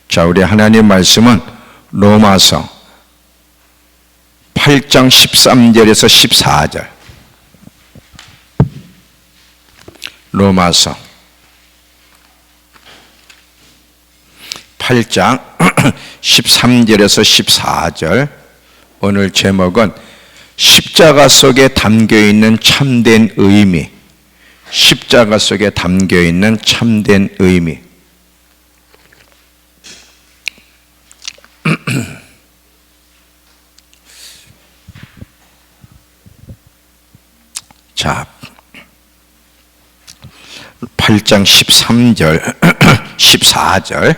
자, 우리 하나님 말씀은 로마서 8장 13절에서 14절. 로마서 8장 13절에서 14절. 오늘 제목은 십자가 속에 담겨있는 참된 의미. 십자가 속에 담겨있는 참된 의미. 자, 8장 13절, 14절.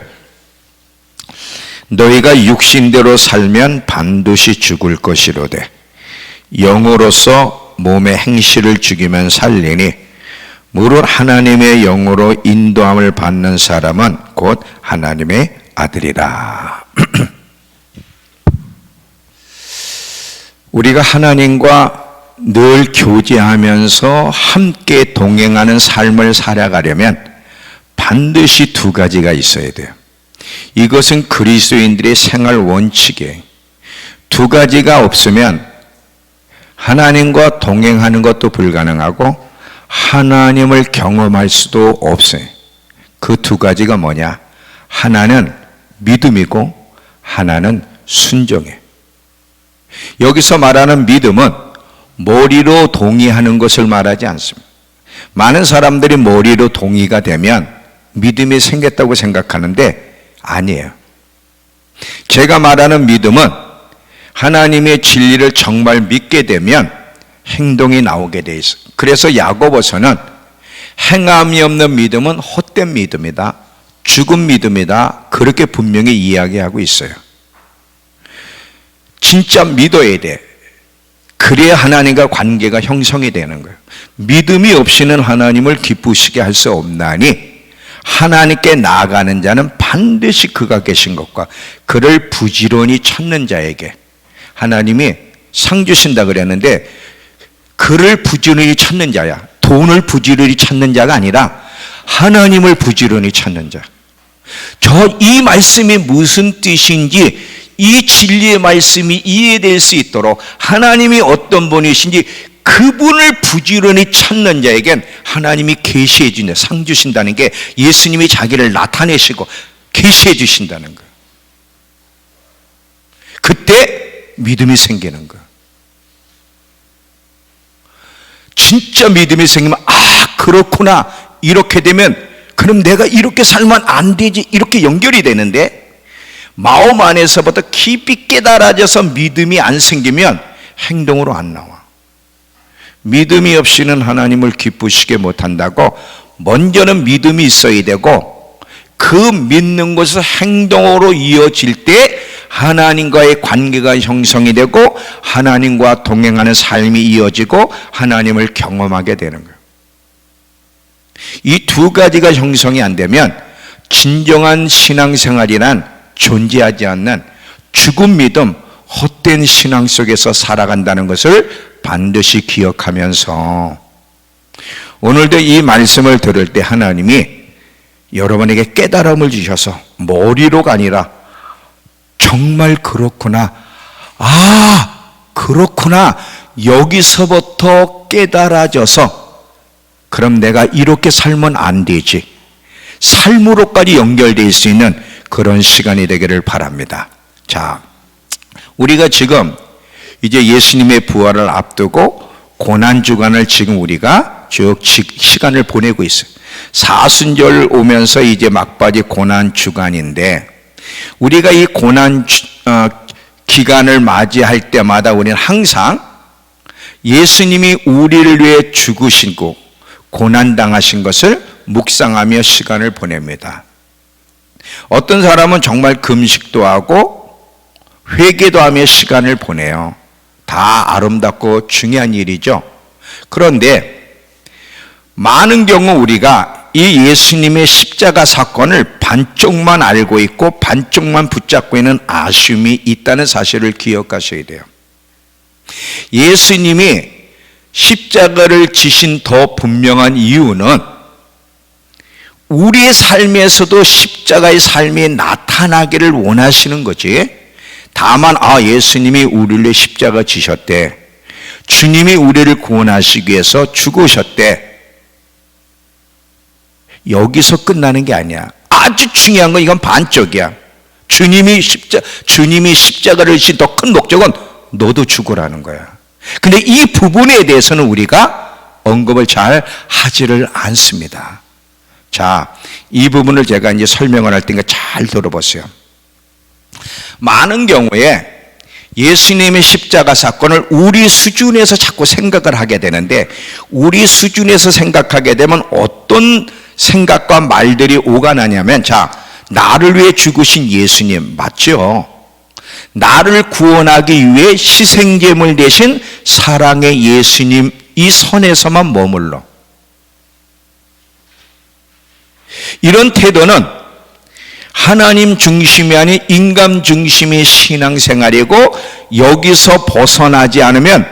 너희가 육신대로 살면 반드시 죽을 것이로되 영으로서 몸의 행실을 죽이면 살리니 무릇 하나님의 영으로 인도함을 받는 사람은 곧 하나님의 아들이라. 우리가 하나님과 늘 교제하면서 함께 동행하는 삶을 살아가려면 반드시 두 가지가 있어야 돼요. 이것은 그리스도인들의 생활 원칙이에요. 두 가지가 없으면 하나님과 동행하는 것도 불가능하고 하나님을 경험할 수도 없어요. 그 두 가지가 뭐냐? 하나는 믿음이고 하나는 순종이에요. 여기서 말하는 믿음은 머리로 동의하는 것을 말하지 않습니다. 많은 사람들이 머리로 동의가 되면 믿음이 생겼다고 생각하는데 아니에요. 제가 말하는 믿음은 하나님의 진리를 정말 믿게 되면 행동이 나오게 돼 있어요. 그래서 야고보서는 행함이 없는 믿음은 헛된 믿음이다, 죽은 믿음이다, 그렇게 분명히 이야기하고 있어요. 진짜 믿어야 돼. 그래야 하나님과 관계가 형성이 되는 거예요. 믿음이 없이는 하나님을 기쁘시게 할 수 없나니 하나님께 나아가는 자는 반드시 그가 계신 것과 그를 부지런히 찾는 자에게 하나님이 상 주신다 그랬는데, 그를 부지런히 찾는 자야. 돈을 부지런히 찾는 자가 아니라 하나님을 부지런히 찾는 자. 이 말씀이 무슨 뜻인지, 이 진리의 말씀이 이해될 수 있도록 하나님이 어떤 분이신지 그분을 부지런히 찾는 자에겐 하나님이 계시해 주신다, 상 주신다는 게 예수님이 자기를 나타내시고 계시해 주신다는 거예요. 그때 믿음이 생기는 거예요. 진짜 믿음이 생기면 그렇구나, 이렇게 되면 그럼 내가 이렇게 살면 안 되지, 이렇게 연결이 되는데, 마음 안에서부터 깊이 깨달아져서 믿음이 안 생기면 행동으로 안 나와. 믿음이 없이는 하나님을 기쁘시게 못한다고, 먼저는 믿음이 있어야 되고 그 믿는 것이 행동으로 이어질 때 하나님과의 관계가 형성이 되고 하나님과 동행하는 삶이 이어지고 하나님을 경험하게 되는 거예요. 이 두 가지가 형성이 안 되면 진정한 신앙생활이란 존재하지 않는 죽은 믿음, 헛된 신앙 속에서 살아간다는 것을 반드시 기억하면서 오늘도 이 말씀을 들을 때 하나님이 여러분에게 깨달음을 주셔서 머리로가 아니라 정말 그렇구나, 그렇구나, 여기서부터 깨달아져서 그럼 내가 이렇게 살면 안 되지, 삶으로까지 연결될 수 있는 그런 시간이 되기를 바랍니다. 자, 우리가 지금 이제 예수님의 부활을 앞두고 고난주간을 지금 우리가 쭉 시간을 보내고 있어요. 사순절 오면서 이제 막바지 고난주간인데, 우리가 이 고난 기간을 맞이할 때마다 우리는 항상 예수님이 우리를 위해 죽으시고 고난당하신 것을 묵상하며 시간을 보냅니다. 어떤 사람은 정말 금식도 하고 회개도 하며 시간을 보내요. 다 아름답고 중요한 일이죠. 그런데 많은 경우 우리가 이 예수님의 십자가 사건을 반쪽만 알고 있고 반쪽만 붙잡고 있는 아쉬움이 있다는 사실을 기억하셔야 돼요. 예수님이 십자가를 지신 더 분명한 이유는 우리의 삶에서도 십자가의 삶이 나타나는 하나기를 원하시는 거지. 다만 예수님이 우리를 위해 십자가 지셨대. 주님이 우리를 구원하시기 위해서 죽으셨대. 여기서 끝나는 게 아니야. 아주 중요한 건 이건 반쪽이야. 주님이 십자가를 지신 더 큰 목적은 너도 죽으라는 거야. 근데 이 부분에 대해서는 우리가 언급을 잘 하지를 않습니다. 자, 이 부분을 제가 이제 설명을 할 테니까 잘 들어보세요. 많은 경우에 예수님의 십자가 사건을 우리 수준에서 자꾸 생각을 하게 되는데, 우리 수준에서 생각하게 되면 어떤 생각과 말들이 오가나냐면, 자, 나를 위해 죽으신 예수님 맞죠? 나를 구원하기 위해 희생제물 대신 사랑의 예수님, 이 선에서만 머물러. 이런 태도는 하나님 중심이 아닌 인간 중심의 신앙생활이고, 여기서 벗어나지 않으면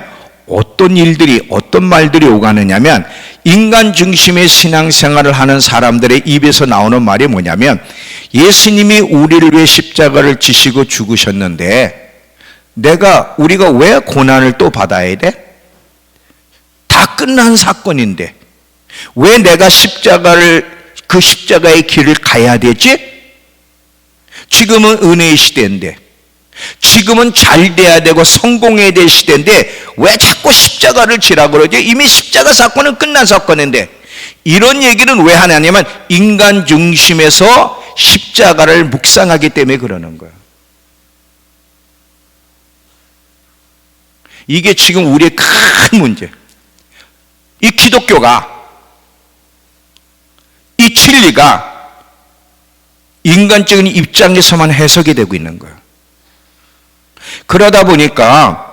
어떤 일들이, 어떤 말들이 오가느냐면, 인간 중심의 신앙생활을 하는 사람들의 입에서 나오는 말이 뭐냐면, 예수님이 우리를 위해 십자가를 지시고 죽으셨는데 우리가 왜 고난을 또 받아야 돼? 다 끝난 사건인데 왜 내가 그 십자가의 길을 가야 되지? 지금은 은혜의 시대인데, 지금은 잘 돼야 되고 성공해야 될 시대인데 왜 자꾸 십자가를 지라고 그러지? 이미 십자가 사건은 끝난 사건인데. 이런 얘기는 왜 하냐면 인간 중심에서 십자가를 묵상하기 때문에 그러는 거예요. 이게 지금 우리의 큰 문제. 이 기독교가, 이 진리가 인간적인 입장에서만 해석이 되고 있는 거예요. 그러다 보니까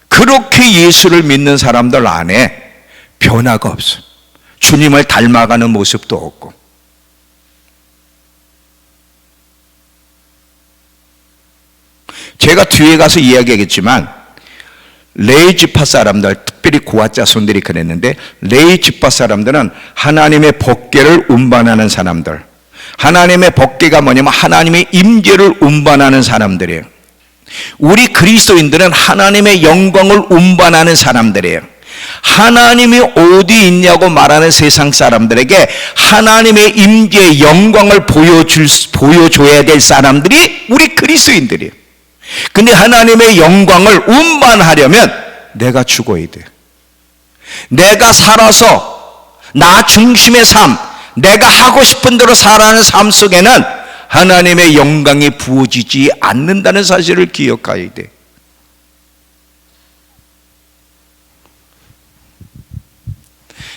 그렇게 예수를 믿는 사람들 안에 변화가 없어. 주님을 닮아가는 모습도 없고. 제가 뒤에 가서 이야기하겠지만, 레위 지파 사람들, 특별히 고아 자손들이 그랬는데, 레위 지파 사람들은 하나님의 법궤를 운반하는 사람들. 하나님의 법궤가 뭐냐면 하나님의 임재를 운반하는 사람들이에요. 우리 그리스도인들은 하나님의 영광을 운반하는 사람들이에요. 하나님이 어디 있냐고 말하는 세상 사람들에게 하나님의 임재의 영광을 보여줘야 될 사람들이 우리 그리스도인들이에요. 근데 하나님의 영광을 운반하려면 내가 죽어야 돼. 내가 살아서 나 중심의 삶, 내가 하고 싶은 대로 살아가는 삶 속에는 하나님의 영광이 부어지지 않는다는 사실을 기억해야 돼.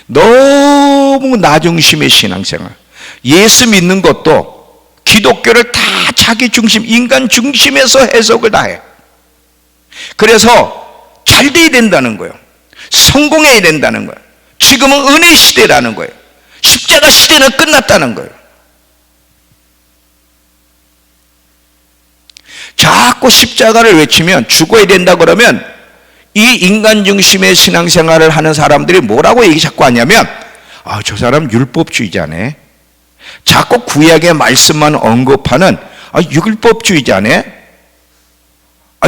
너무 나 중심의 신앙생활. 예수 믿는 것도 기독교를 다 자기 중심, 인간 중심에서 해석을 다 해. 그래서 잘 돼야 된다는 거예요. 성공해야 된다는 거예요. 지금은 은혜 시대라는 거예요. 십자가 시대는 끝났다는 거예요. 자꾸 십자가를 외치면, 죽어야 된다 그러면 이 인간 중심의 신앙생활을 하는 사람들이 뭐라고 얘기 자꾸 하냐면, 저 사람 율법주의자네. 자꾸 구약의 말씀만 언급하는 율법주의자네.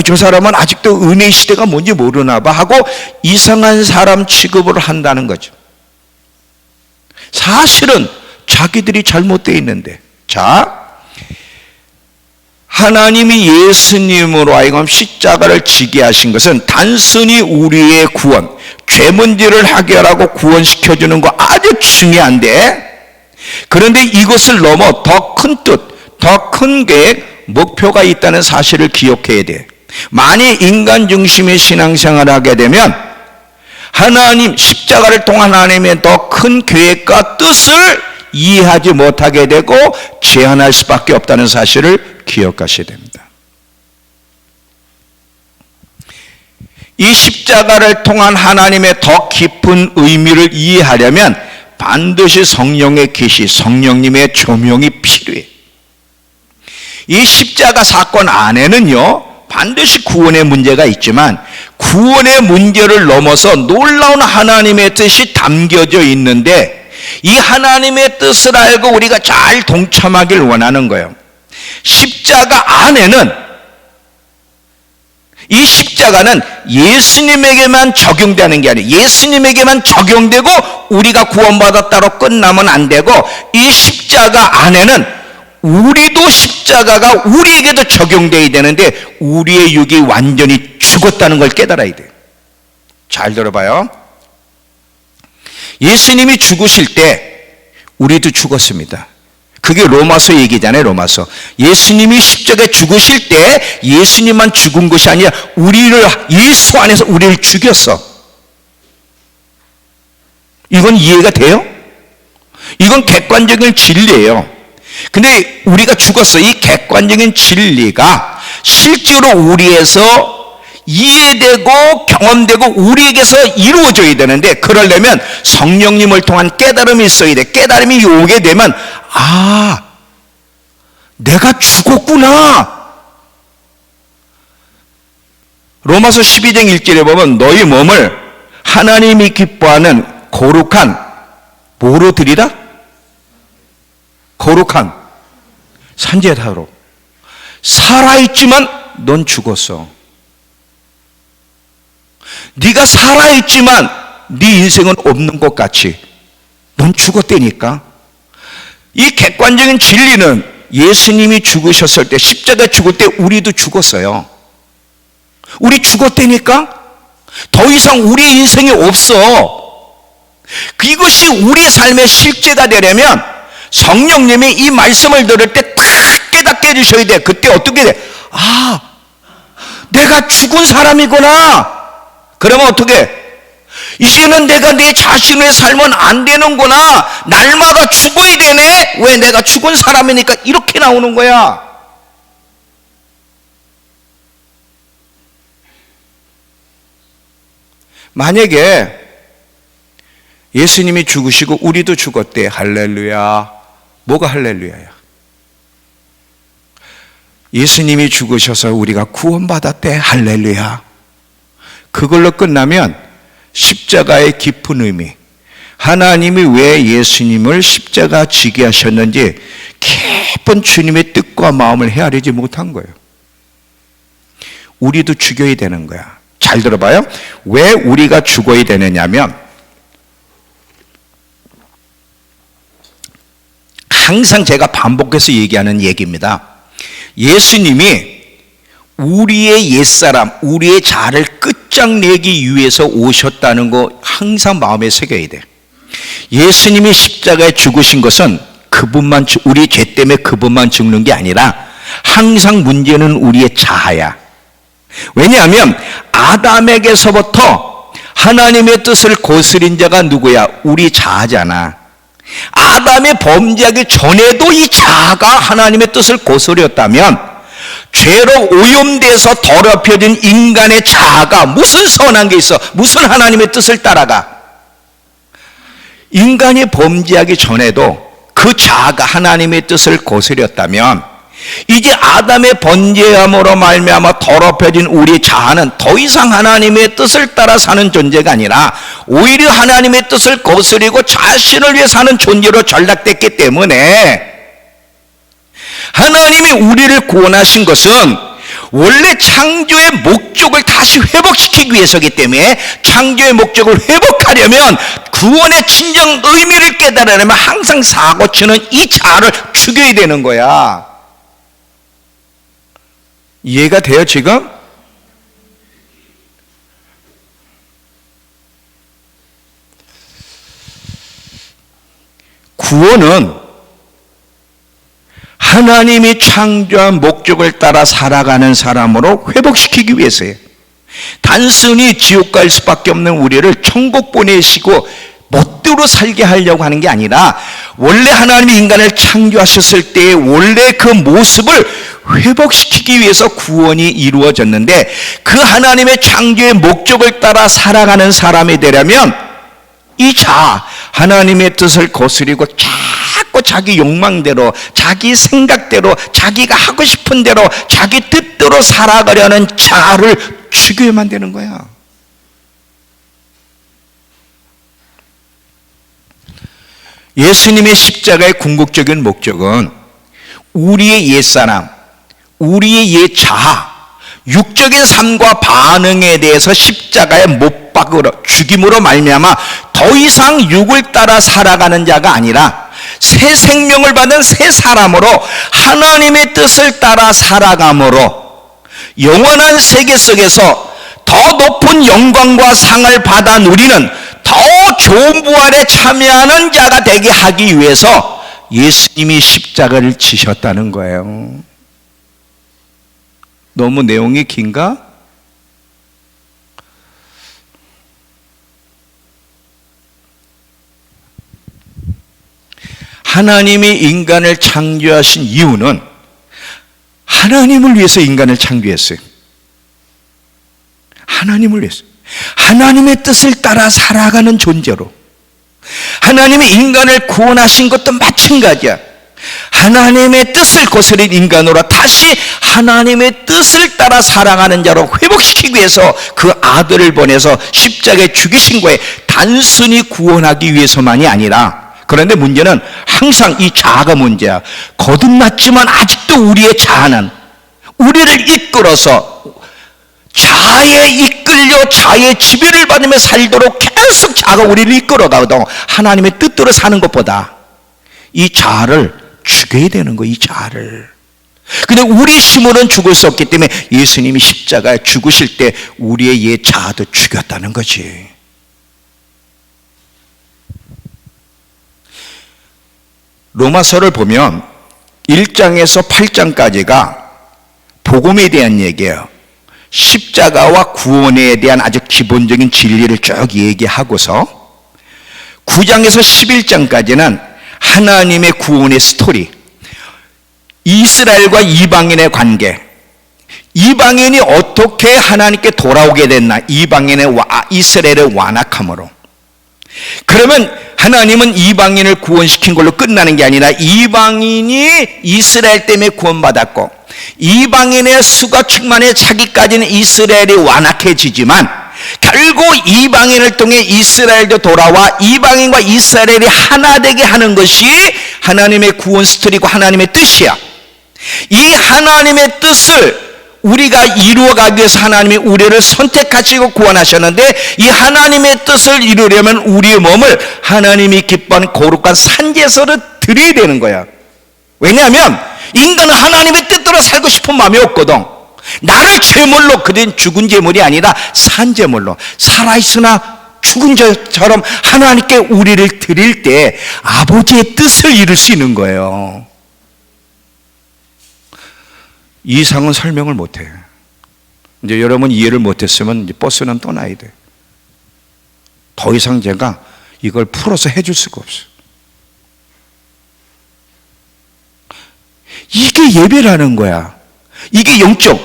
저 사람은 아직도 은혜 시대가 뭔지 모르나 봐 하고 이상한 사람 취급을 한다는 거죠. 사실은 자기들이 잘못되어 있는데. 자, 하나님이 예수님으로 하여금 십자가를 지게 하신 것은 단순히 우리의 구원, 죄 문제를 해결하고 구원시켜주는 거 아주 중요한데, 그런데 이것을 넘어 더 큰 뜻, 더 큰 계획, 목표가 있다는 사실을 기억해야 돼. 만일 인간 중심의 신앙생활을 하게 되면 하나님, 십자가를 통한 하나님의 더 큰 계획과 뜻을 이해하지 못하게 되고 제한할 수밖에 없다는 사실을 기억하셔야 됩니다. 이 십자가를 통한 하나님의 더 깊은 의미를 이해하려면 반드시 성령의 계시, 성령님의 조명이 필요해. 이 십자가 사건 안에는요, 반드시 구원의 문제가 있지만 구원의 문제를 넘어서 놀라운 하나님의 뜻이 담겨져 있는데, 이 하나님의 뜻을 알고 우리가 잘 동참하길 원하는 거예요. 십자가 안에는, 이 십자가는 예수님에게만 적용되는 게 아니에요. 예수님에게만 적용되고 우리가 구원받았다로 끝나면 안 되고, 이 십자가 안에는 우리도 십자가가 우리에게도 적용되어야 되는데 우리의 육이 완전히 죽었다는 걸 깨달아야 돼요. 잘 들어봐요. 예수님이 죽으실 때 우리도 죽었습니다. 그게 로마서 얘기잖아요. 로마서. 예수님이 십자가에 죽으실 때 예수님만 죽은 것이 아니라 우리를, 예수 안에서 우리를 죽였어. 이건 이해가 돼요? 이건 객관적인 진리예요. 근데 우리가 죽었어. 이 객관적인 진리가 실제로 우리에서 이해되고 경험되고 우리에게서 이루어져야 되는데, 그러려면 성령님을 통한 깨달음이 있어야 돼. 깨달음이 오게 되면, 아, 내가 죽었구나. 로마서 12장 1절에 보면 너희 몸을 하나님이 기뻐하는 거룩한, 뭐로 드리라? 거룩한 산제사로. 살아있지만 넌 죽었어. 네가 살아있지만 네 인생은 없는 것 같이 넌 죽었다니까. 이 객관적인 진리는 예수님이 죽으셨을 때, 십자가에 죽을 때 우리도 죽었어요. 우리 죽었다니까. 더 이상 우리 인생이 없어. 이것이 우리 삶의 실제가 되려면 성령님이 이 말씀을 들을 때 딱 깨닫게 해주셔야 돼. 그때 어떻게 돼? 아, 내가 죽은 사람이구나. 그러면 어떻게? 이제는 내가 내 자신을 살면 안 되는구나. 날마다 죽어야 되네. 왜? 내가 죽은 사람이니까. 이렇게 나오는 거야. 만약에 예수님이 죽으시고 우리도 죽었대. 할렐루야. 뭐가 할렐루야야? 예수님이 죽으셔서 우리가 구원받았대. 할렐루야. 그걸로 끝나면 십자가의 깊은 의미, 하나님이 왜 예수님을 십자가 지게 하셨는지 깊은 주님의 뜻과 마음을 헤아리지 못한 거예요. 우리도 죽여야 되는 거야. 잘 들어봐요. 왜 우리가 죽어야 되느냐면, 항상 제가 반복해서 얘기하는 얘기입니다. 예수님이 우리의 옛사람, 우리의 자아를 끝장내기 위해서 오셨다는 거 항상 마음에 새겨야 돼. 예수님이 십자가에 죽으신 것은 그분만, 우리 죄 때문에 그분만 죽는 게 아니라 항상 문제는 우리의 자아야. 왜냐하면 아담에게서부터 하나님의 뜻을 거스린 자가 누구야? 우리 자아잖아. 아담이 범죄하기 전에도 이 자아가 하나님의 뜻을 거스렸다면, 죄로 오염돼서 더럽혀진 인간의 자아가 무슨 선한 게 있어? 무슨 하나님의 뜻을 따라가? 인간이 범죄하기 전에도 그 자아가 하나님의 뜻을 거스렸다면, 이제 아담의 번제함으로 말미암아 더럽혀진 우리 자아는 더 이상 하나님의 뜻을 따라 사는 존재가 아니라 오히려 하나님의 뜻을 거스리고 자신을 위해 사는 존재로 전락됐기 때문에, 하나님이 우리를 구원하신 것은 원래 창조의 목적을 다시 회복시키기 위해서이기 때문에, 창조의 목적을 회복하려면, 구원의 진정 의미를 깨달으려면 항상 사고치는 이 자아를 죽여야 되는 거야. 이해가 돼요 지금? 구원은 하나님이 창조한 목적을 따라 살아가는 사람으로 회복시키기 위해서예요. 단순히 지옥 갈 수밖에 없는 우리를 천국 보내시고 멋대로 살게 하려고 하는 게 아니라, 원래 하나님이 인간을 창조하셨을 때의 원래 그 모습을 회복시키기 위해서 구원이 이루어졌는데, 그 하나님의 창조의 목적을 따라 살아가는 사람이 되려면 이 자아, 하나님의 뜻을 거스리고 자꾸 자기 욕망대로, 자기 생각대로, 자기가 하고 싶은 대로, 자기 뜻대로 살아가려는 자아를 죽여야만 되는 거야. 예수님의 십자가의 궁극적인 목적은 우리의 옛사람, 우리의 옛 자아, 육적인 삶과 반응에 대해서 십자가에 못 박으러 죽임으로 말미암아 더 이상 육을 따라 살아가는 자가 아니라 새 생명을 받은 새 사람으로 하나님의 뜻을 따라 살아감으로 영원한 세계 속에서 더 높은 영광과 상을 받아 누리는 더 좋은 부활에 참여하는 자가 되게 하기 위해서 예수님이 십자가를 지셨다는 거예요. 너무 내용이 긴가? 하나님이 인간을 창조하신 이유는 하나님을 위해서 인간을 창조했어요. 하나님을 위해서. 하나님의 뜻을 따라 살아가는 존재로. 하나님이 인간을 구원하신 것도 마찬가지야. 하나님의 뜻을 거스린 인간으로 다시 하나님의 뜻을 따라 살아가는 자로 회복시키기 위해서 그 아들을 보내서 십자가에 죽이신 거예요. 단순히 구원하기 위해서만이 아니라. 그런데 문제는 항상 이 자아가 문제야. 거듭났지만 아직도 우리의 자아는 우리를 이끌어서 자아에 이끌려 자아의 지배를 받으며 살도록 계속 자아가 우리를 이끌어가거든. 하나님의 뜻대로 사는 것보다 이 자아를 죽여야 되는 거야. 이 자아를. 근데 우리 힘으로는 죽을 수 없기 때문에 예수님이 십자가에 죽으실 때 우리의 옛 자아도 죽였다는 거지. 로마서를 보면 1장에서 8장까지가 복음에 대한 얘기예요. 십자가와 구원에 대한 아주 기본적인 진리를 쭉 얘기하고서 9장에서 11장까지는 하나님의 구원의 스토리, 이스라엘과 이방인의 관계, 이방인이 어떻게 하나님께 돌아오게 됐나, 이스라엘의 완악함으로. 그러면 하나님은 이방인을 구원시킨 걸로 끝나는 게 아니라 이방인이 이스라엘 때문에 구원받았고 이방인의 수가 충만해 자기까지는 이스라엘이 완악해지지만 결국 이방인을 통해 이스라엘도 돌아와 이방인과 이스라엘이 하나 되게 하는 것이 하나님의 구원 스토리고 하나님의 뜻이야. 이 하나님의 뜻을 우리가 이루어가기 위해서 하나님이 우리를 선택하시고 구원하셨는데 이 하나님의 뜻을 이루려면 우리의 몸을 하나님이 기뻐하는 거룩한 산제사로 드려야 되는 거야. 왜냐하면 인간은 하나님의 뜻대로 살고 싶은 마음이 없거든. 나를 제물로, 그된 죽은 제물이 아니라 산 제물로, 살아있으나 죽은 자처럼 하나님께 우리를 드릴 때 아버지의 뜻을 이룰 수 있는 거예요. 이 이상은 설명을 못해. 이제 여러분 이해를 못했으면 이제 버스는 떠나야 돼. 더 이상 제가 이걸 풀어서 해줄 수가 없어. 이게 예배라는 거야. 이게 영적,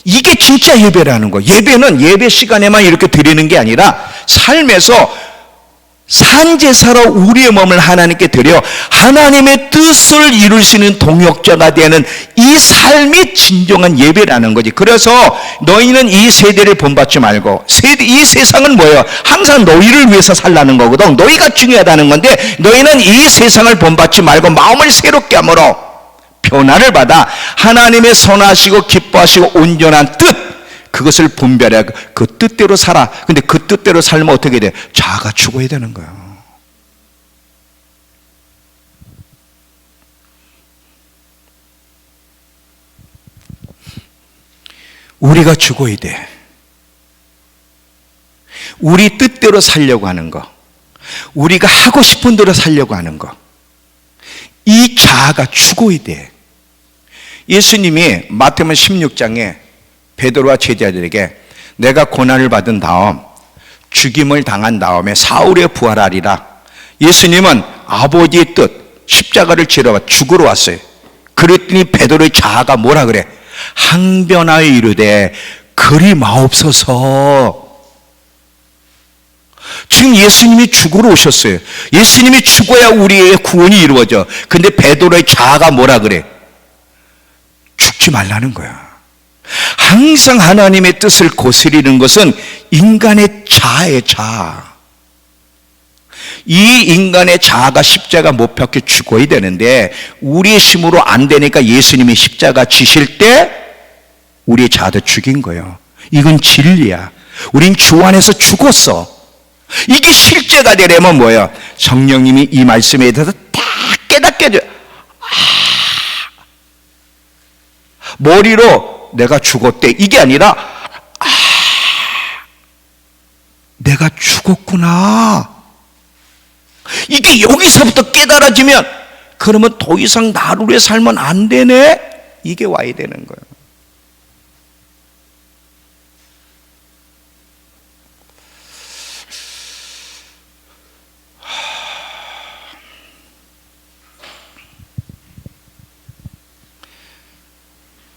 이게 진짜 예배라는 거야. 예배는 예배 시간에만 이렇게 드리는 게 아니라 삶에서 산제사로 우리의 몸을 하나님께 드려 하나님의 뜻을 이룰 수 있는 동역자가 되는 이 삶이 진정한 예배라는 거지. 그래서 너희는 이 세대를 본받지 말고, 이 세상은 뭐예요? 항상 너희를 위해서 살라는 거거든. 너희가 중요하다는 건데 너희는 이 세상을 본받지 말고 마음을 새롭게 함으로 변화를 받아 하나님의 선하시고 기뻐하시고 온전한 뜻, 그것을 분별해 그 뜻대로 살아. 근데 그 뜻대로 살면 어떻게 돼? 자아가 죽어야 되는 거야. 우리가 죽어야 돼. 우리 뜻대로 살려고 하는 거, 우리가 하고 싶은 대로 살려고 하는 거, 이 자아가 죽어야 돼. 예수님이 마태복음 16장에 베드로와 제자들에게 내가 고난을 받은 다음 죽임을 당한 다음에 사흘에 부활하리라. 예수님은 아버지의 뜻, 십자가를 지러 죽으러 왔어요. 그랬더니 베드로의 자아가 뭐라 그래? 항변하여 이르되 그리 마옵소서. 지금 예수님이 죽으러 오셨어요. 예수님이 죽어야 우리의 구원이 이루어져. 근데 베드로의 자아가 뭐라 그래? 죽지 말라는 거야. 항상 하나님의 뜻을 거스리는 것은 인간의 자아의 자아. 이 인간의 자아가 십자가 못 박혀 죽어야 되는데 우리의 힘으로 안 되니까 예수님이 십자가 지실 때 우리의 자아도 죽인 거예요. 이건 진리야. 우린 주 안에서 죽었어. 이게 실제가 되려면 뭐예요? 성령님이 이 말씀에 대해서 다 깨닫게 해줘요. 머리로 내가 죽었대 이게 아니라 내가 죽었구나. 이게 여기서부터 깨달아지면 그러면 더 이상 나를 위해 살면 안 되네. 이게 와야 되는 거예요.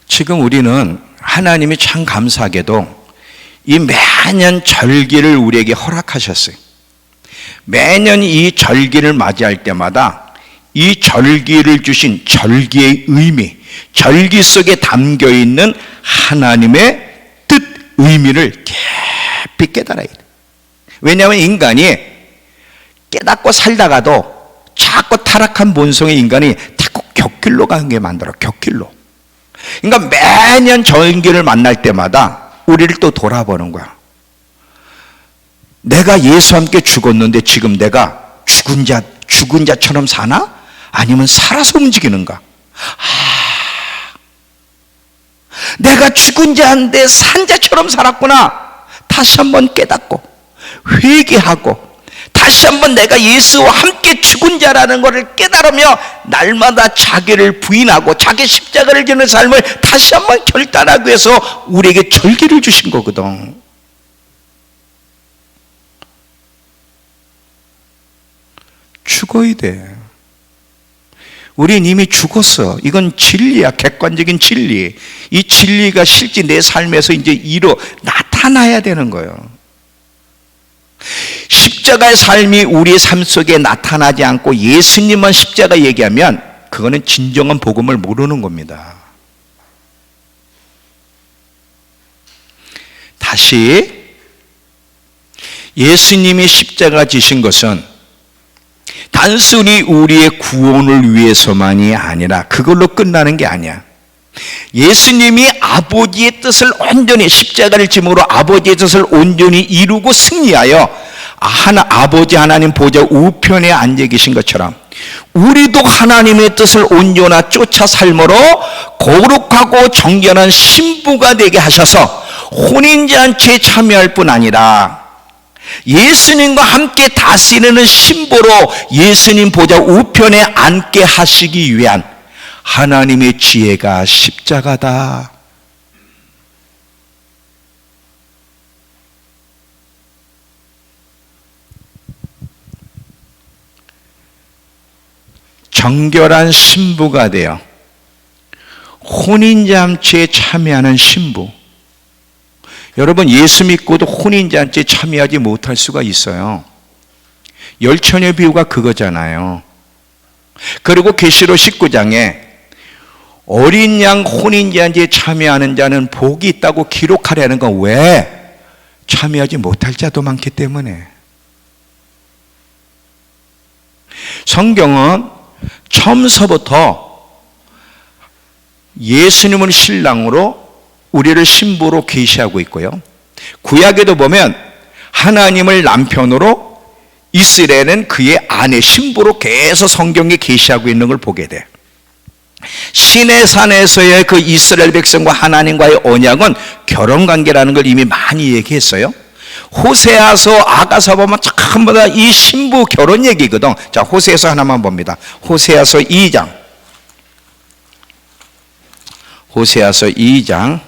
지금 우리는 하나님이 참 감사하게도 이 매년 절기를 우리에게 허락하셨어요. 매년 이 절기를 맞이할 때마다 이 절기를 주신 절기의 의미, 절기 속에 담겨 있는 하나님의 뜻, 의미를 깊이 깨달아야 돼요. 왜냐하면 인간이 깨닫고 살다가도 자꾸 타락한 본성의 인간이 자꾸 곁길로 가는 게 만들어, 곁길로. 그러니까 매년 절기를 만날 때마다 우리를 또 돌아보는 거야. 내가 예수와 함께 죽었는데 지금 내가 죽은 자처럼 사나? 아니면 살아서 움직이는가? 내가 죽은 자인데 산 자처럼 살았구나. 다시 한번 깨닫고 회개하고 다시 한번 내가 예수와 함께 죽은 자라는 것을 깨달으며 날마다 자기를 부인하고 자기 십자가를 지는 삶을 다시 한번 결단하기 위해서 우리에게 절기를 주신 거거든. 죽어야 돼. 우린 이미 죽었어. 이건 진리야. 객관적인 진리. 이 진리가 실제 내 삶에서 이제 나타나야 되는 거예요. 십자가의 삶이 우리의 삶 속에 나타나지 않고 예수님만 십자가 얘기하면 그거는 진정한 복음을 모르는 겁니다. 다시 예수님이 십자가 지신 것은 단순히 우리의 구원을 위해서만이 아니라 그걸로 끝나는 게 아니야. 예수님이 아버지의 뜻을 온전히 십자가를 짐으로 아버지의 뜻을 온전히 이루고 승리하여 아버지 하나님 보좌 우편에 앉아 계신 것처럼 우리도 하나님의 뜻을 온전히 쫓아 삶으로 거룩하고 정결한 신부가 되게 하셔서 혼인잔치에 참여할 뿐 아니라 예수님과 함께 다스리는 신부로 예수님 보좌 우편에 앉게 하시기 위한 하나님의 지혜가 십자가다. 정결한 신부가 되어 혼인잔치에 참여하는 신부. 여러분, 예수 믿고도 혼인잔치에 참여하지 못할 수가 있어요. 열처녀 비유가 그거잖아요. 그리고 계시록 19장에 어린 양 혼인잔치에 참여하는 자는 복이 있다고 기록하려는 건 왜? 참여하지 못할 자도 많기 때문에. 성경은 처음서부터 예수님을 신랑으로 우리를 신부로 계시하고 있고요. 구약에도 보면 하나님을 남편으로 이스라엘은 그의 아내 신부로 계속 성경에 계시하고 있는 걸 보게 돼. 시내산에서의 그 이스라엘 백성과 하나님과의 언약은 결혼관계라는 걸 이미 많이 얘기했어요. 호세아서 아가서 보면 전부 다 이 신부 결혼 얘기거든. 자, 호세아서 하나만 봅니다. 호세아서 2장. 호세아서 2장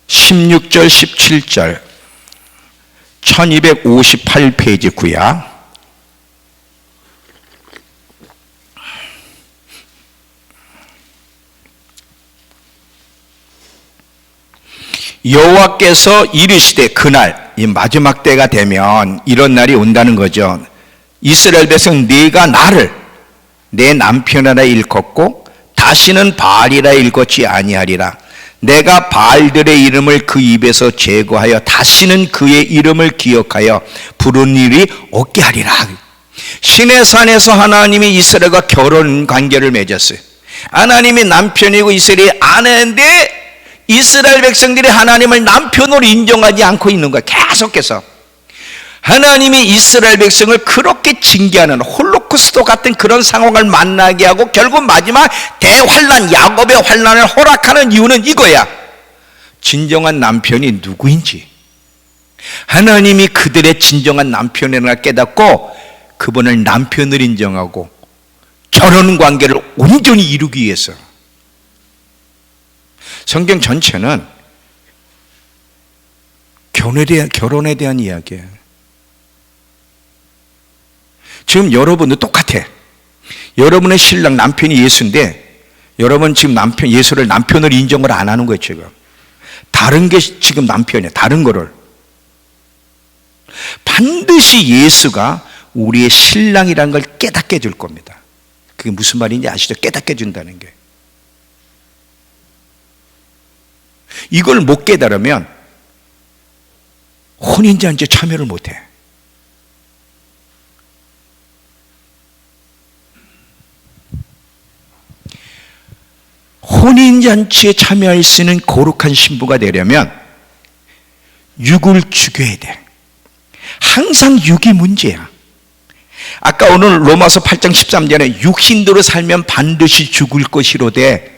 16절 17절 1258페이지 구약. 여호와께서 이르시되 그날, 이 마지막 때가 되면 이런 날이 온다는 거죠. 이스라엘 백성 네가 나를 내 남편이라 일컫고 다시는 바알이라 일컫지 아니하리라. 내가 바알들의 이름을 그 입에서 제거하여 다시는 그의 이름을 기억하여 부르는 일이 없게 하리라. 시내산에서 하나님이 이스라엘과 결혼 관계를 맺었어요. 하나님이 남편이고 이스라엘이 아내인데 이스라엘 백성들이 하나님을 남편으로 인정하지 않고 있는 거야. 계속해서 하나님이 이스라엘 백성을 그렇게 징계하는 홀로코스트 같은 그런 상황을 만나게 하고 결국 마지막 대환란, 야곱의 환란을 허락하는 이유는 이거야. 진정한 남편이 누구인지 하나님이 그들의 진정한 남편이라 깨닫고 그분을 남편을 인정하고 결혼 관계를 온전히 이루기 위해서. 성경 전체는 결혼에 대한 이야기예요. 지금 여러분도 똑같아. 여러분의 신랑 남편이 예수인데 여러분 지금 예수를 남편으로 인정을 안 하는 거예요. 지금 다른 게 지금 남편이에요. 다른 거를. 반드시 예수가 우리의 신랑이라는 걸 깨닫게 해줄 겁니다. 그게 무슨 말인지 아시죠? 깨닫게 해준다는 게. 이걸 못 깨달으면 혼인잔치에 참여를 못해. 혼인잔치에 참여할 수 있는 거룩한 신부가 되려면 육을 죽여야 돼. 항상 육이 문제야. 아까 오늘 로마서 8장 13절에 육신대로 살면 반드시 죽을 것이로되,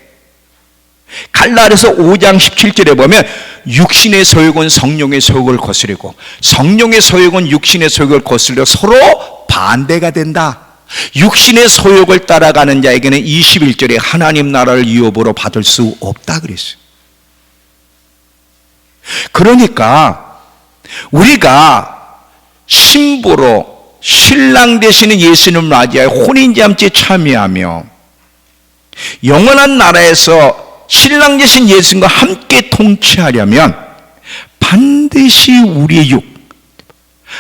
갈라디아서 5장 17절에 보면 육신의 소욕은 성령의 소욕을 거스르고 성령의 소욕은 육신의 소욕을 거스르려 서로 반대가 된다. 육신의 소욕을 따라가는 자에게는 21절에 하나님 나라를 유업으로 받을 수 없다 그랬어요. 그러니까 우리가 신부로 신랑 되시는 예수님을 맞이하여 혼인잔치에 참여하며 영원한 나라에서 신랑 되신 예수님과 함께 통치하려면 반드시 우리의 육,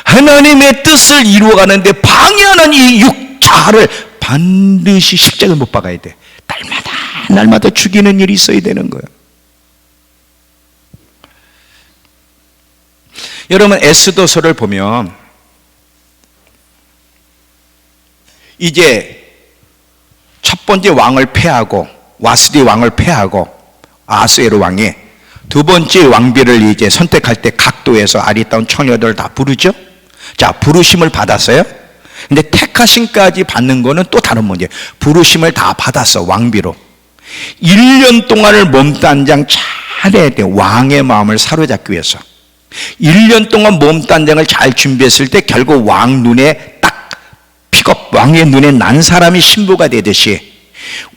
하나님의 뜻을 이루어가는데 방해하는 이 육자를 반드시 십자가에 못 박아야 돼. 날마다 죽이는 일이 있어야 되는 거예요. 여러분 에스더서를 보면 이제 첫 번째 왕을 패하고 와스디 왕을 패하고 아스에로 왕이 두 번째 왕비를 이제 선택할 때 각도에서 아리따운 처녀들을 다 부르죠. 자, 부르심을 받았어요. 근데 택하심까지 받는 거는 또 다른 문제. 부르심을 다 받았어, 왕비로. 1년 동안을 몸단장 잘해야 돼. 왕의 마음을 사로잡기 위해서 1년 동안 몸단장을 잘 준비했을 때 결국 왕 눈에 딱 픽업, 왕의 눈에 난 사람이 신부가 되듯이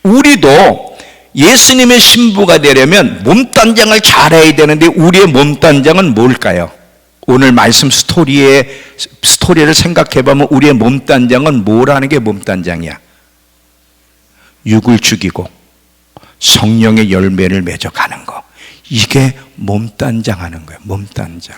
우리도 예수님의 신부가 되려면 몸단장을 잘해야 되는데 우리의 몸단장은 뭘까요? 오늘 말씀 스토리를 생각해보면 우리의 몸단장은 뭐라는 게 몸단장이야? 육을 죽이고 성령의 열매를 맺어가는 거. 이게 몸단장 하는 거예요. 몸단장.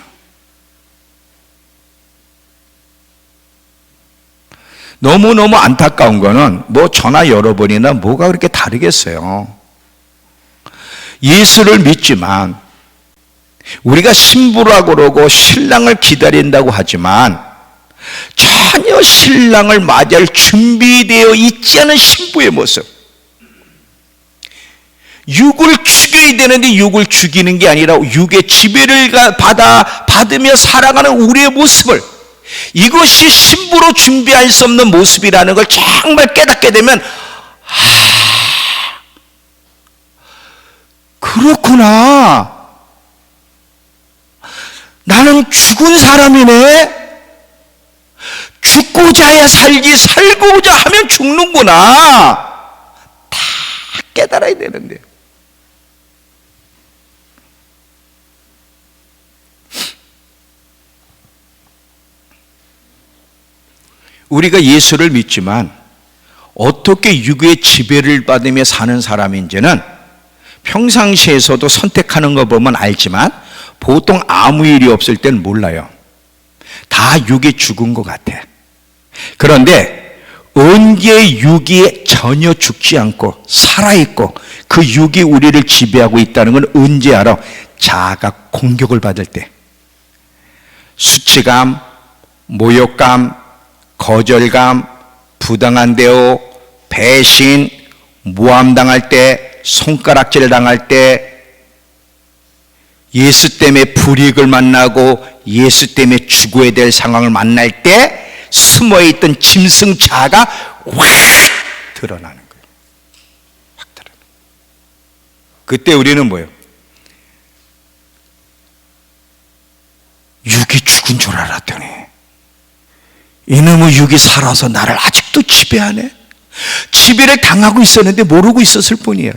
너무너무 안타까운 거는 뭐 저나 여러분이나 뭐가 그렇게 다르겠어요. 예수를 믿지만 우리가 신부라고 그러고 신랑을 기다린다고 하지만 전혀 신랑을 맞이할 준비되어 있지 않은 신부의 모습. 육을 죽여야 되는데 육을 죽이는 게 아니라 육의 지배를 받으며 살아가는 우리의 모습을, 이것이 신부로 준비할 수 없는 모습이라는 걸 정말 깨닫게 되면 그렇구나, 나는 죽은 사람이네. 죽고자 해야 살지 살고자 하면 죽는구나. 다 깨달아야 되는데. 우리가 예수를 믿지만 어떻게 육의 지배를 받으며 사는 사람인지는 평상시에서도 선택하는 거 보면 알지만 보통 아무 일이 없을 땐 몰라요. 다 육에 죽은 것 같아. 그런데 언제 육이 전혀 죽지 않고 살아있고 그 육이 우리를 지배하고 있다는 건 언제 알아? 자아가 공격을 받을 때. 수치감, 모욕감, 거절감, 부당한 대우, 배신, 모함당할 때, 손가락질 당할 때, 예수 때문에 불이익을 만나고 예수 때문에 죽어야 될 상황을 만날 때 숨어있던 짐승 자아가 확 드러나는 거예요. 확 드러나는 거예요. 그때 우리는 뭐예요? 육이 죽은 줄 알았더니 이놈의 육이 살아서 나를 아직도 지배하네. 지배를 당하고 있었는데 모르고 있었을 뿐이에요.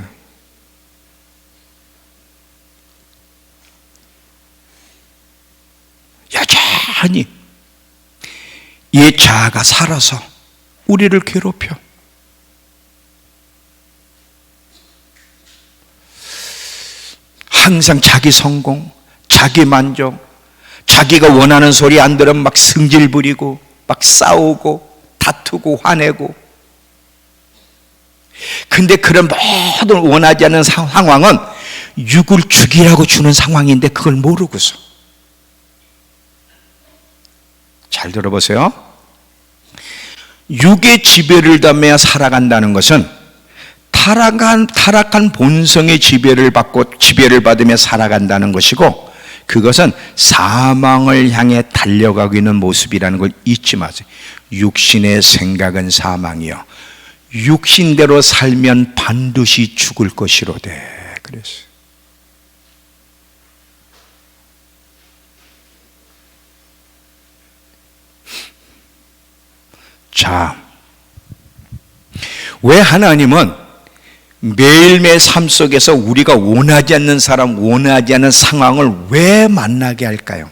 여전히 이 자아가 살아서 우리를 괴롭혀. 항상 자기 성공, 자기 만족, 자기가 원하는 소리 안 들으면 막 승질 부리고 막 싸우고 다투고 화내고. 근데 그런 모든 원하지 않는 상황은 육을 죽이라고 주는 상황인데 그걸 모르고서. 잘 들어보세요. 육의 지배를 담아 살아간다는 것은 타락한 본성의 지배를 받으며 살아간다는 것이고, 그것은 사망을 향해 달려가고 있는 모습이라는 걸 잊지 마세요. 육신의 생각은 사망이요 육신대로 살면 반드시 죽을 것이로되. 그랬어요. 자, 왜 하나님은 매일매일 삶 속에서 우리가 원하지 않는 사람, 원하지 않는 상황을 왜 만나게 할까요?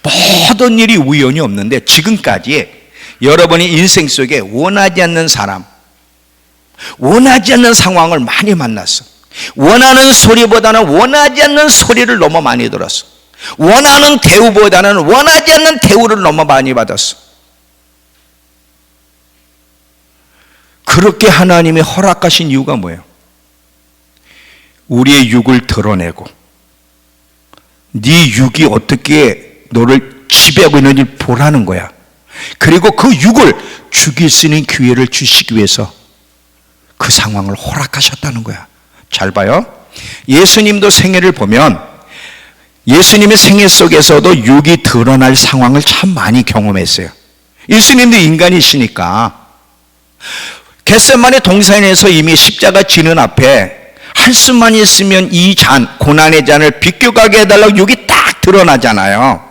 모든 일이 우연이 없는데 지금까지 여러분이 인생 속에 원하지 않는 사람, 원하지 않는 상황을 많이 만났어. 원하는 소리보다는 원하지 않는 소리를 너무 많이 들었어. 원하는 대우보다는 원하지 않는 대우를 너무 많이 받았어. 그렇게 하나님이 허락하신 이유가 뭐예요? 우리의 육을 드러내고 네 육이 어떻게 너를 지배하고 있는지 보라는 거야. 그리고 그 육을 죽일 수 있는 기회를 주시기 위해서 그 상황을 허락하셨다는 거야. 잘 봐요. 예수님도 생애를 보면 예수님의 생애 속에서도 육이 드러날 상황을 참 많이 경험했어요. 예수님도 인간이시니까 겟세마네 동산에서 이미 십자가 지는 앞에 할 수만 있으면 이 잔, 고난의 잔을 비껴가게 해달라고 육이 딱 드러나잖아요.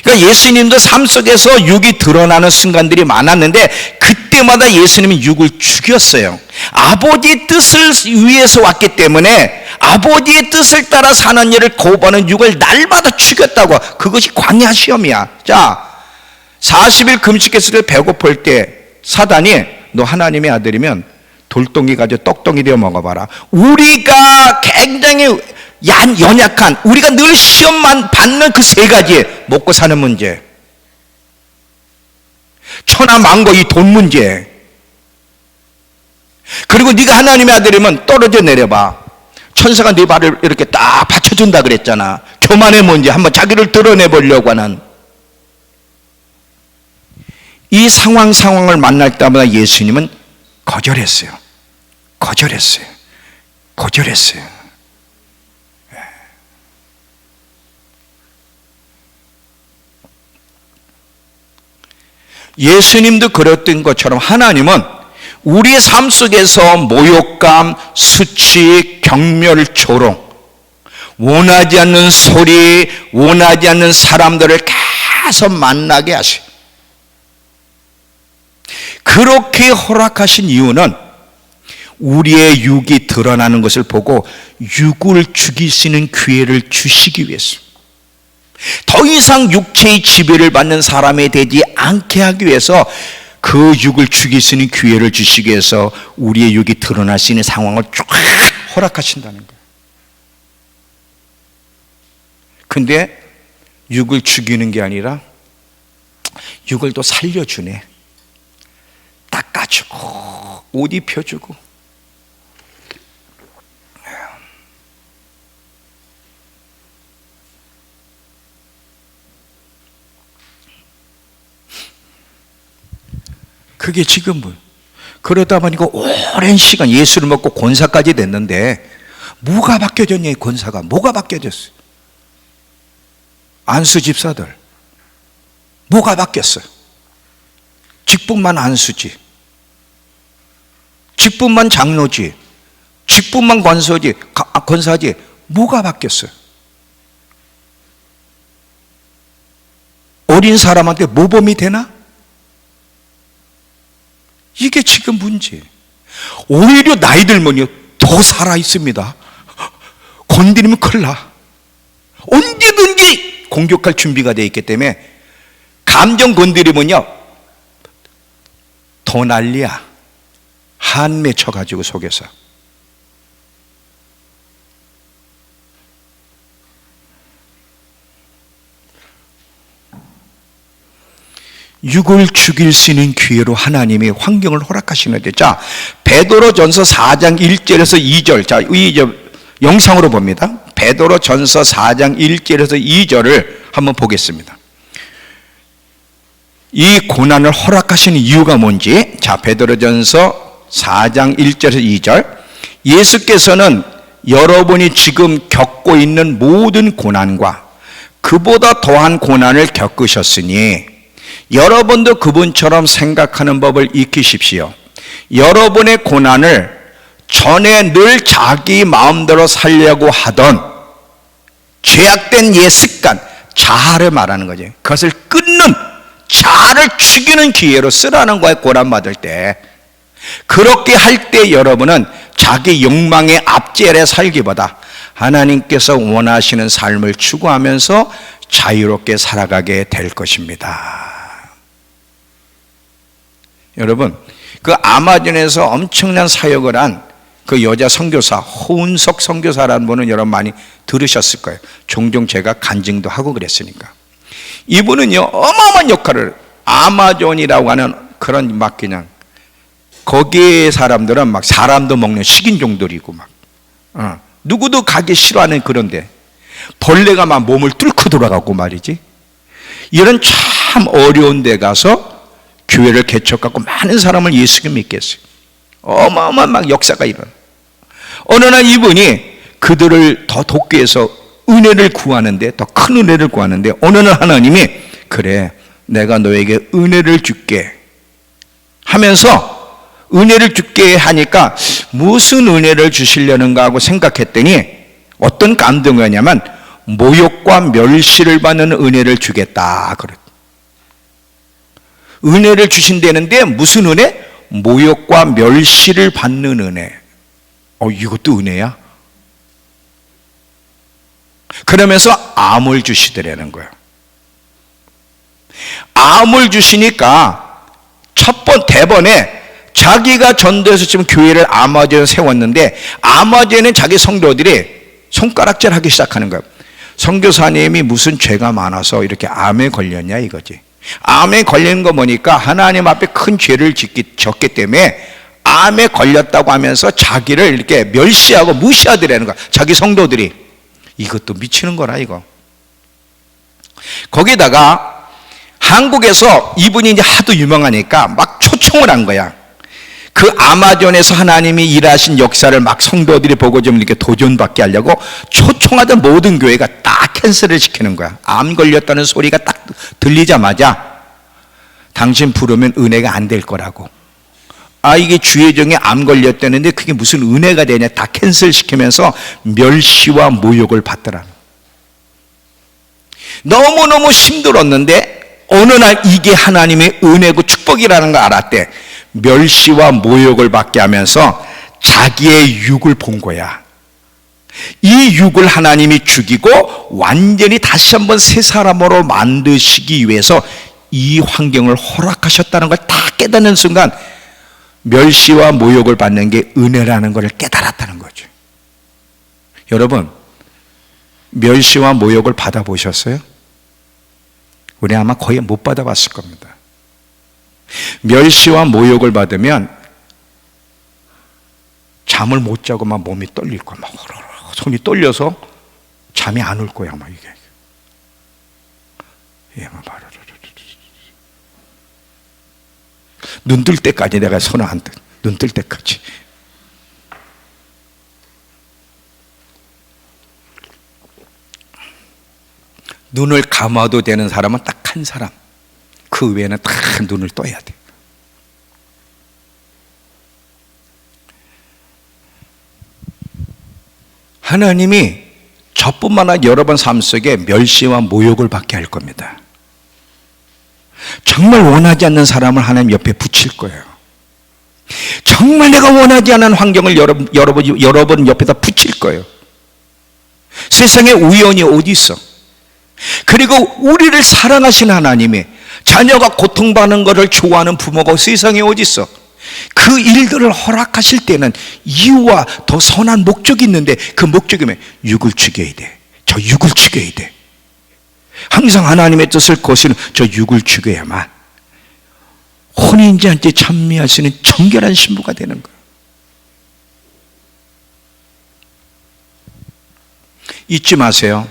그러니까 예수님도 삶 속에서 육이 드러나는 순간들이 많았는데 그때마다 예수님은 육을 죽였어요. 아버지의 뜻을 위해서 왔기 때문에 아버지의 뜻을 따라 사는 일을 거부하는 육을 날마다 죽였다고. 그것이 광야 시험이야. 자, 40일 금식했을 때 배고플 때 사단이 너 하나님의 아들이면 돌덩이 가지고 떡덩이 되어 먹어봐라. 우리가 굉장히 연약한, 우리가 늘 시험만 받는 그 세 가지, 먹고 사는 문제, 천하 만고 이 돈 문제, 그리고 네가 하나님의 아들이면 떨어져 내려봐. 천사가 네 발을 이렇게 딱 받쳐준다 그랬잖아. 교만의 문제, 한번 자기를 드러내보려고 하는 이 상황을 만날 때마다 예수님은 거절했어요. 예수님도 그랬던 것처럼 하나님은 우리의 삶 속에서 모욕감, 수치, 경멸, 조롱, 원하지 않는 소리, 원하지 않는 사람들을 계속 만나게 하셔요. 그렇게 허락하신 이유는 우리의 육이 드러나는 것을 보고 육을 죽일 수 있는 기회를 주시기 위해서, 더 이상 육체의 지배를 받는 사람이 되지 않게 하기 위해서 그 육을 죽일 수 있는 기회를 주시기 위해서 우리의 육이 드러날 수 있는 상황을 쫙 허락하신다는 거예요. 근데 육을 죽이는 게 아니라 육을 또 살려주네. 닦아주고 옷 입혀주고 그게 지금은. 그러다 보니까 오랜 시간 예수를 먹고 권사까지 됐는데 뭐가 바뀌어졌냐, 이 권사가. 뭐가 바뀌어졌어요? 안수 집사들. 뭐가 바뀌었어요? 직분만 안수지. 직분만 장로지. 직분만 권사지. 뭐가 바뀌었어요? 어린 사람한테 모범이 되나? 이게 지금 문제. 오히려 나이 들면요 더 살아 있습니다. 건드리면 큰일 나. 언제든지 공격할 준비가 되어 있기 때문에 감정 건드리면요 더 난리야. 한 맺혀가지고 속에서. 육을 죽일 수 있는 기회로 하나님이 환경을 허락하시는데, 자, 베드로전서 4장 1절에서 2절, 자, 이 영상으로 봅니다. 베드로전서 4장 1절에서 2절을 한번 보겠습니다. 이 고난을 허락하시는 이유가 뭔지, 자, 베드로전서 4장 1절에서 2절. 예수께서는 여러분이 지금 겪고 있는 모든 고난과 그보다 더한 고난을 겪으셨으니 여러분도 그분처럼 생각하는 법을 익히십시오. 여러분의 고난을 전에 늘 자기 마음대로 살려고 하던 죄악된 옛 습관, 자아를 말하는 거지. 그것을 끊는, 자아를 죽이는 기회로 쓰라는 거예요. 고난 받을 때. 그렇게 할 때 여러분은 자기 욕망의 앞제 아래 살기보다 하나님께서 원하시는 삶을 추구하면서 자유롭게 살아가게 될 것입니다. 여러분, 그 아마존에서 엄청난 사역을 한 그 여자 선교사, 호은석 선교사라는 분은 여러분 많이 들으셨을 거예요. 종종 제가 간증도 하고 그랬으니까. 이분은요 어마어마한 역할을, 아마존이라고 하는 그런 막 그냥 거기에 사람들은 막 사람도 먹는 식인종들이고 막 누구도 가기 싫어하는 그런데 벌레가 막 몸을 뚫고 돌아가고 말이지. 이런 참 어려운 데 가서 교회를 개척하고 많은 사람을 예수께 믿게 했어요. 어마어마한 막 역사가 일어나. 어느 날 이분이 그들을 더 돕기 위해서 은혜를 구하는데, 더 큰 은혜를 구하는데, 어느 날 하나님이 그래 내가 너에게 은혜를 줄게 하면서 은혜를 줄게 하니까 무슨 은혜를 주시려는가 하고 생각했더니 어떤 감동이었냐면 모욕과 멸시를 받는 은혜를 주겠다 그랬. 은혜를 주신다는데 무슨 은혜? 모욕과 멸시를 받는 은혜. 이것도 은혜야? 그러면서 암을 주시더라는 거예요. 암을 주시니까 대번에 자기가 전도해서 지금 교회를 아마존에 세웠는데 아마존에는 자기 성도들이 손가락질 하기 시작하는 거예요. 선교사님이 무슨 죄가 많아서 이렇게 암에 걸렸냐 이거지. 암에 걸린 거 보니까 하나님 앞에 큰 죄를 졌기 때문에 암에 걸렸다고 하면서 자기를 이렇게 멸시하고 무시하더라는 거야. 자기 성도들이. 이것도 미치는 거라 이거. 거기다가 한국에서 이분이 이제 하도 유명하니까 막 초청을 한 거야. 그 아마존에서 하나님이 일하신 역사를 막 성도들이 보고 좀 이렇게 도전받게 하려고 초청하던 모든 교회가 다 캔슬을 시키는 거야. 암 걸렸다는 소리가 딱 들리자마자 당신 부르면 은혜가 안 될 거라고. 이게 주예정에 암 걸렸다는데 그게 무슨 은혜가 되냐. 다 캔슬 시키면서 멸시와 모욕을 받더라. 너무너무 힘들었는데 어느 날 이게 하나님의 은혜고 축복이라는 걸 알았대. 멸시와 모욕을 받게 하면서 자기의 육을 본 거야. 이 육을 하나님이 죽이고 완전히 다시 한번 새 사람으로 만드시기 위해서 이 환경을 허락하셨다는 걸 다 깨닫는 순간 멸시와 모욕을 받는 게 은혜라는 걸 깨달았다는 거죠. 여러분, 멸시와 모욕을 받아보셨어요? 우리 아마 거의 못 받아봤을 겁니다. 멸시와 모욕을 받으면 잠을 못 자고 막 몸이 떨릴 거야. 막 손이 떨려서 잠이 안 올 거야. 막 이게. 눈 뜰 때까지 내가 손을 안 뜰, 눈 뜰 때까지. 눈을 감아도 되는 사람은 딱 한 사람, 그 외에는 다 눈을 떠야 돼. 하나님이 저뿐만 아니라 여러분 삶 속에 멸시와 모욕을 받게 할 겁니다. 정말 원하지 않는 사람을 하나님 옆에 붙일 거예요. 정말 내가 원하지 않은 환경을 여러분 옆에다 붙일 거예요. 세상에 우연이 어디 있어? 그리고 우리를 사랑하시는 하나님이 자녀가 고통받는 것을 좋아하는 부모가 세상에 어디 있어? 그 일들을 허락하실 때는 이유와 더 선한 목적이 있는데, 그 목적이면 육을 죽여야 돼. 저 육을 죽여야 돼. 항상 하나님의 뜻을 거스르는 저 육을 죽여야만 혼인잔치에 참여할 수 있는 정결한 신부가 되는 거예요. 잊지 마세요.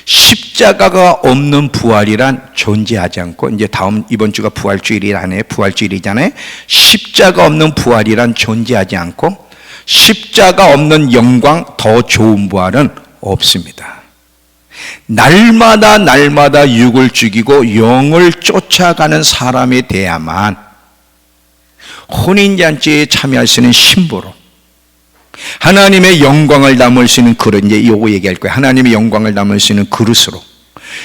십자가가 없는 부활이란 존재하지 않고, 이제 이번 주가 부활주일이라네. 부활주일이잖아요. 십자가 없는 부활이란 존재하지 않고, 십자가 없는 영광, 더 좋은 부활은 없습니다. 날마다 육을 죽이고 영을 쫓아가는 사람이 돼야만 혼인잔치에 참여할 수 있는 신부로, 하나님의 영광을 담을 수 있는 그릇, 이제 요거 얘기할 거예요. 하나님의 영광을 담을 수 있는 그릇으로,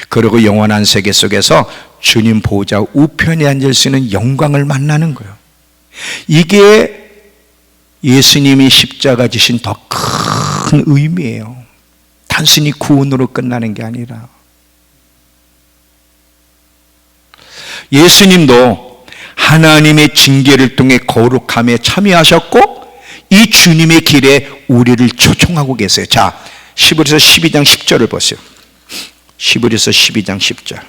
그리고 영원한 세계 속에서 주님 보좌 우편에 앉을 수 있는 영광을 만나는 거예요. 이게 예수님이 십자가 지신 더 큰 의미예요. 단순히 구원으로 끝나는 게 아니라, 예수님도 하나님의 징계를 통해 거룩함에 참여하셨고, 이 주님의 길에 우리를 초청하고 계세요. 자, 히브리서 12장 10절을 보세요. 히브리서 12장 10절.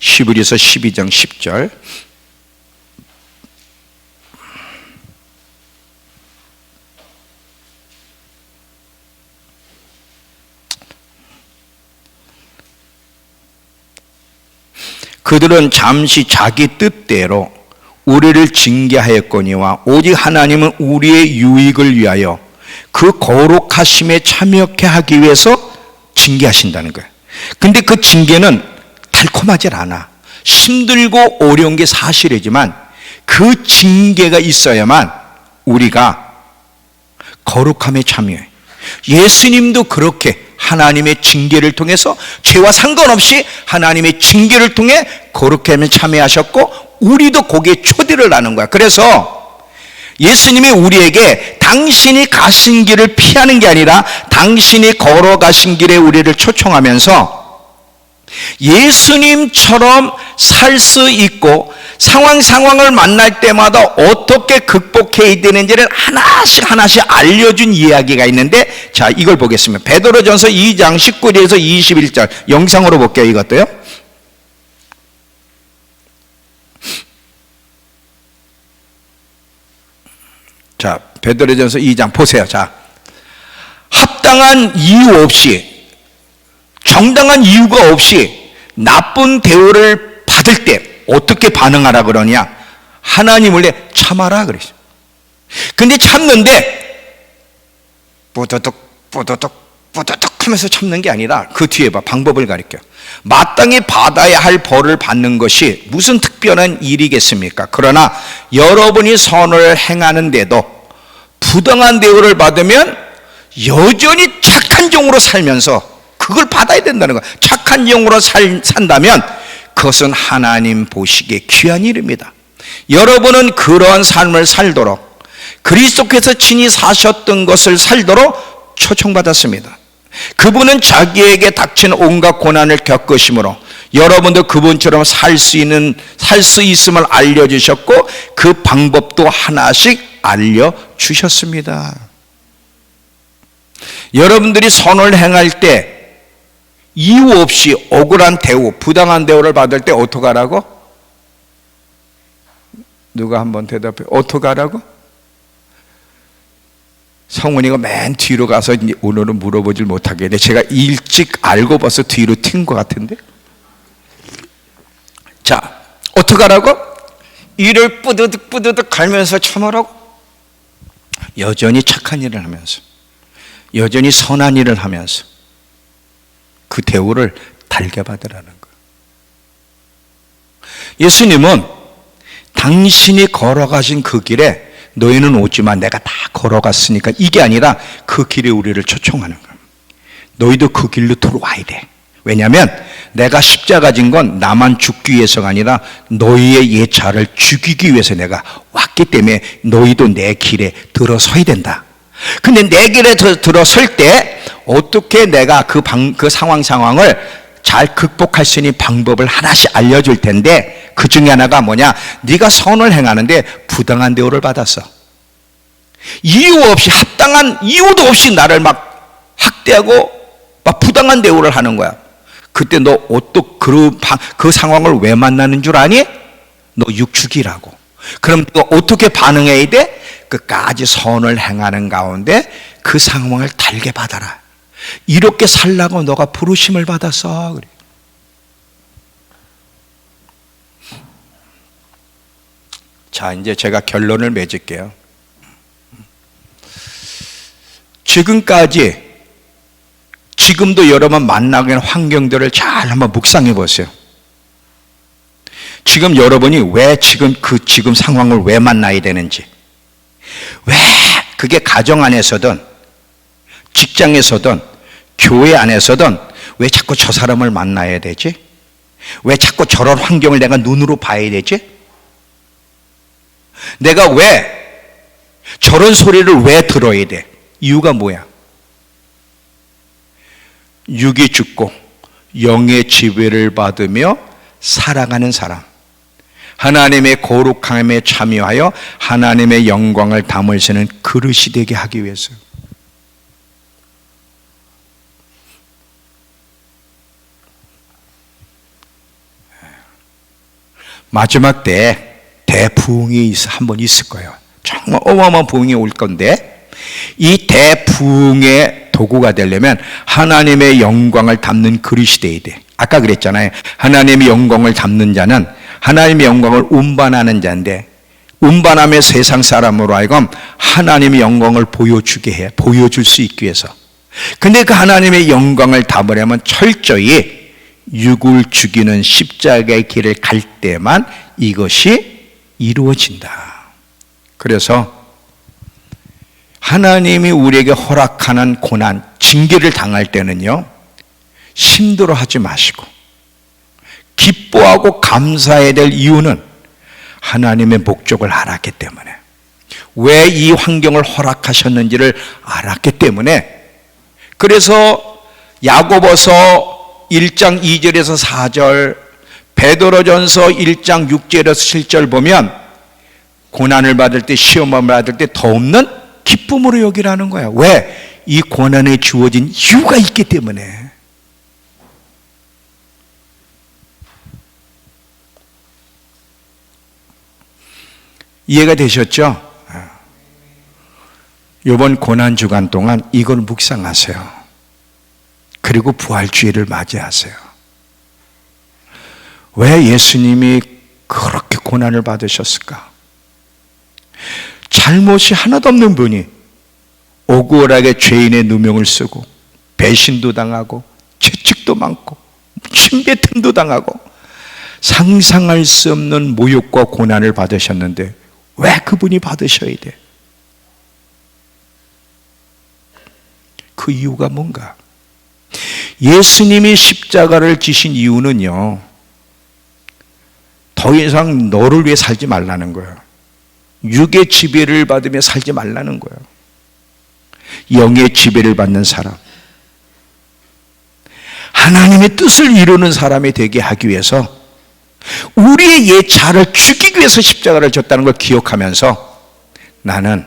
히브리서 12장 10절. 그들은 잠시 자기 뜻대로 우리를 징계하였거니와 오직 하나님은 우리의 유익을 위하여 그 거룩하심에 참여케 하기 위해서 징계하신다는 거예요. 근데 그 징계는 달콤하지 않아. 힘들고 어려운 게 사실이지만 그 징계가 있어야만 우리가 거룩함에 참여해. 예수님도 그렇게 하나님의 징계를 통해서, 죄와 상관없이 하나님의 징계를 통해 거룩함에 참여하셨고, 우리도 거기에 초대를 하는 거야. 그래서 예수님이 우리에게 당신이 가신 길을 피하는 게 아니라 당신이 걸어가신 길에 우리를 초청하면서 예수님처럼 살 수 있고, 상황을 만날 때마다 어떻게 극복해야 되는지를 하나씩 알려준 이야기가 있는데, 자, 이걸 보겠습니다. 베드로전서 2장 19절에서 21절 영상으로 볼게요. 이것도요. 자, 베드로전서 2장 보세요. 자, 합당한 이유 없이, 정당한 이유가 없이 나쁜 대우를 받을 때 어떻게 반응하라 그러냐? 하나님을 내 참아라 그랬어요. 근데 참는데 뿌드득 하면서 참는 게 아니라, 그 뒤에 봐, 방법을 가르쳐. 마땅히 받아야 할 벌을 받는 것이 무슨 특별한 일이겠습니까? 그러나 여러분이 선을 행하는데도 부당한 대우를 받으면 여전히 착한 종으로 살면서 그걸 받아야 된다는 거예요. 착한 종으로 산다면 그것은 하나님 보시기에 귀한 일입니다. 여러분은 그러한 삶을 살도록, 그리스도께서 친히 사셨던 것을 살도록 초청받았습니다. 그분은 자기에게 닥친 온갖 고난을 겪으심으로 여러분도 그분처럼 살 수 있음을 알려주셨고, 그 방법도 하나씩 알려주셨습니다. 여러분들이 선을 행할 때 이유 없이 억울한 대우, 부당한 대우를 받을 때 어떡하라고? 누가 한번 대답해. 어떡하라고? 성훈이가 맨 뒤로 가서 이제 오늘은 물어보질 못하게 돼. 제가 일찍 알고 봐서 뒤로 튄 것 같은데? 어떡하라고? 이를 뿌드득 뿌드득 갈면서 참으라고? 여전히 착한 일을 하면서, 여전히 선한 일을 하면서 그 대우를 달게 받으라는 거예요. 예수님은 당신이 걸어가신 그 길에 너희는 오지만 내가 다 걸어갔으니까, 이게 아니라 그 길에 우리를 초청하는 거예요. 너희도 그 길로 들어와야 돼. 왜냐하면 내가 십자가 진 건 나만 죽기 위해서가 아니라 너희의 옛 자를 죽이기 위해서 내가 왔기 때문에 너희도 내 길에 들어서야 된다. 근데 내 길에 들어설 때 어떻게 내가 그 상황을 잘 극복할 수 있는 방법을 하나씩 알려줄 텐데, 그 중에 하나가 뭐냐? 네가 선을 행하는데 부당한 대우를 받았어. 이유 없이, 합당한 이유도 없이 나를 막 학대하고 막 부당한 대우를 하는 거야. 그때 너 그 상황을 왜 만나는 줄 아니? 너 육축이라고. 그럼 너 어떻게 반응해야 돼? 끝까지 선을 행하는 가운데 그 상황을 달게 받아라. 이렇게 살라고 너가 부르심을 받았어. 그래. 자, 이제 제가 결론을 맺을게요. 지금도 여러분 만나게 하는 환경들을 잘 한번 묵상해 보세요. 지금 여러분이 왜 지금 상황을 왜 만나야 되는지, 왜 그게 가정 안에서든 직장에서든 교회 안에서든 왜 자꾸 저 사람을 만나야 되지? 왜 자꾸 저런 환경을 내가 눈으로 봐야 되지? 내가 왜 저런 소리를 왜 들어야 돼? 이유가 뭐야? 육이 죽고 영의 지배를 받으며 살아가는 사람, 하나님의 거룩함에 참여하여 하나님의 영광을 담을 수 있는 그릇이 되게 하기 위해서. 마지막 때 대부흥이 한번 있을 거예요. 정말 어마어마한 부흥이 올 건데, 이 대부흥의 도구가 되려면 하나님의 영광을 담는 그릇이 돼야 돼. 아까 그랬잖아요. 하나님의 영광을 담는 자는 하나님의 영광을 운반하는 자인데, 운반하며 세상 사람으로 하여금 하나님의 영광을 보여줄 수 있기 위해서. 근데 그 하나님의 영광을 담으려면 철저히 육을 죽이는 십자가의 길을 갈 때만 이것이 이루어진다. 그래서 하나님이 우리에게 허락하는 고난, 징계를 당할 때는요, 힘들어하지 마시고 기뻐하고 감사해야 될 이유는 하나님의 목적을 알았기 때문에, 왜 이 환경을 허락하셨는지를 알았기 때문에. 그래서 야고보서 1장 2절에서 4절, 베드로전서 1장 6절에서 7절 보면 고난을 받을 때, 시험을 받을 때 더 없는 기쁨으로 여기라는 거야. 왜? 이 고난에 주어진 이유가 있기 때문에. 이해가 되셨죠? 이번 고난 주간 동안 이걸 묵상하세요. 그리고 부활주의를 맞이하세요. 왜 예수님이 그렇게 고난을 받으셨을까? 잘못이 하나도 없는 분이 억울하게 죄인의 누명을 쓰고 배신도 당하고 채찍도 많고 침뱉음도 당하고 상상할 수 없는 모욕과 고난을 받으셨는데 왜 그분이 받으셔야 돼? 그 이유가 뭔가? 예수님이 십자가를 지신 이유는요, 더 이상 너를 위해 살지 말라는 거예요. 육의 지배를 받으며 살지 말라는 거예요. 영의 지배를 받는 사람, 하나님의 뜻을 이루는 사람이 되게 하기 위해서, 우리의 옛 자를 죽이기 위해서 십자가를 졌다는 걸 기억하면서, 나는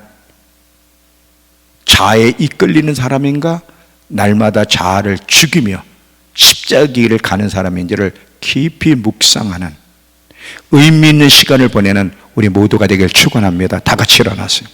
자아에 이끌리는 사람인가, 날마다 자아를 죽이며 십자가 길을 가는 사람인지를 깊이 묵상하는 의미 있는 시간을 보내는 우리 모두가 되길 축원합니다. 다 같이 일어나세요.